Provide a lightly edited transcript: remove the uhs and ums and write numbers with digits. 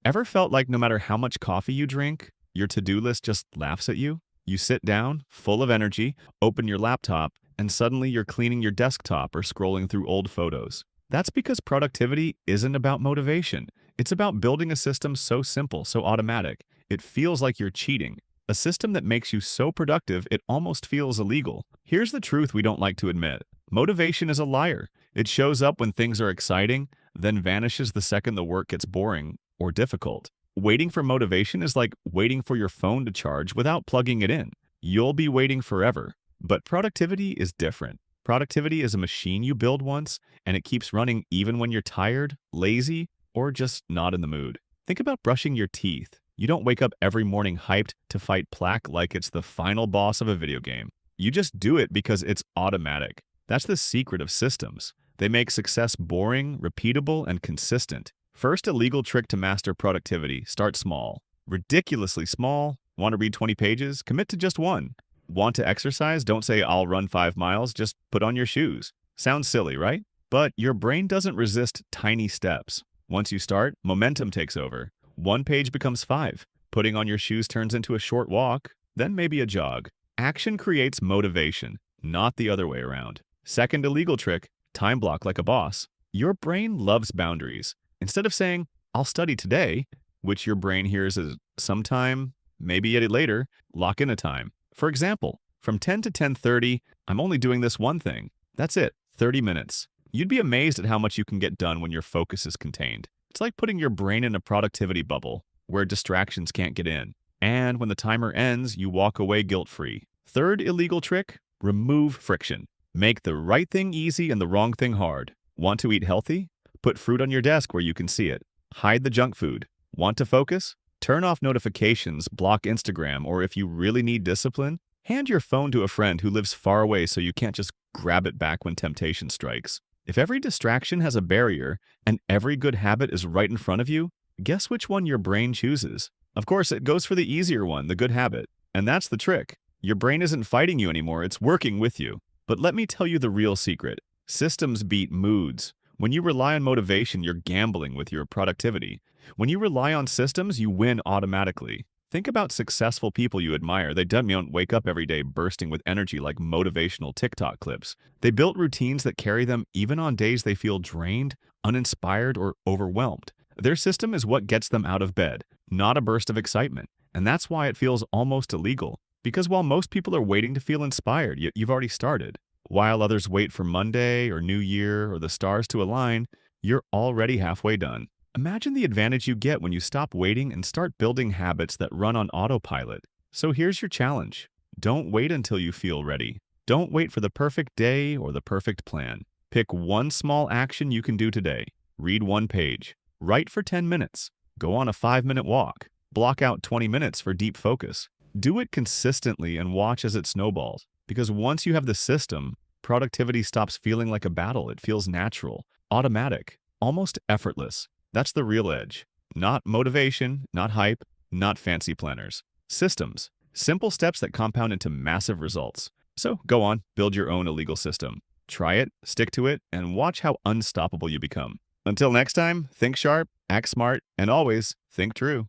Ever felt like no matter how much coffee you drink, your to-do list just laughs at you? You sit down, full of energy, open your laptop, and suddenly you're cleaning your desktop or scrolling through old photos. That's because productivity isn't about motivation. It's about building a system so simple, so automatic. It feels like you're cheating. A system that makes you so productive it almost feels illegal. Here's the truth we don't like to admit. Motivation is a liar. It shows up when things are exciting, then vanishes the second the work gets boring or difficult. Waiting for motivation is like waiting for your phone to charge without plugging it in. You'll be waiting forever. But productivity is different. Productivity is a machine you build once, and it keeps running even when you're tired, lazy, or just not in the mood. Think about brushing your teeth. You don't wake up every morning hyped to fight plaque like it's the final boss of a video game. You just do it because it's automatic. That's the secret of systems. They make success boring, repeatable, and consistent. First illegal trick to master productivity: start small. Ridiculously small. Want to read 20 pages? Commit to just one. Want to exercise? Don't say, I'll run 5 miles, just put on your shoes. Sounds silly, right? But your brain doesn't resist tiny steps. Once you start, momentum takes over. 1 page becomes 5. Putting on your shoes turns into a short walk, then maybe a jog. Action creates motivation, not the other way around. Second illegal trick: time block like a boss. Your brain loves boundaries. Instead of saying, I'll study today, which your brain hears as sometime, maybe yet later, lock in a time. For example, from 10 to 10:30, I'm only doing this one thing. That's it, 30 minutes. You'd be amazed at how much you can get done when your focus is contained. It's like putting your brain in a productivity bubble where distractions can't get in. And when the timer ends, you walk away guilt-free. Third illegal trick: remove friction. Make the right thing easy and the wrong thing hard. Want to eat healthy? Put fruit on your desk where you can see it. Hide the junk food. Want to focus? Turn off notifications, block Instagram, or if you really need discipline, hand your phone to a friend who lives far away so you can't just grab it back when temptation strikes. If every distraction has a barrier and every good habit is right in front of you, guess which one your brain chooses? Of course, it goes for the easier one, the good habit. And that's the trick. Your brain isn't fighting you anymore, it's working with you. But let me tell you the real secret. Systems beat moods. When you rely on motivation, you're gambling with your productivity. When you rely on systems, you win automatically. Think about successful people you admire. They don't wake up every day bursting with energy like motivational TikTok clips. They built routines that carry them even on days they feel drained, uninspired, or overwhelmed. Their system is what gets them out of bed, not a burst of excitement. And that's why it feels almost illegal. Because while most people are waiting to feel inspired, you've already started. While others wait for Monday or New Year or the stars to align, you're already halfway done. Imagine the advantage you get when you stop waiting and start building habits that run on autopilot. So here's your challenge. Don't wait until you feel ready. Don't wait for the perfect day or the perfect plan. Pick one small action you can do today. Read 1 page. Write for 10 minutes. Go on a 5-minute walk. Block out 20 minutes for deep focus. Do it consistently and watch as it snowballs. Because once you have the system, productivity stops feeling like a battle. It feels natural, automatic, almost effortless. That's the real edge. Not motivation, not hype, not fancy planners. Systems. Simple steps that compound into massive results. So go on, build your own illegal system. Try it, stick to it, and watch how unstoppable you become. Until next time, think sharp, act smart, and always think true.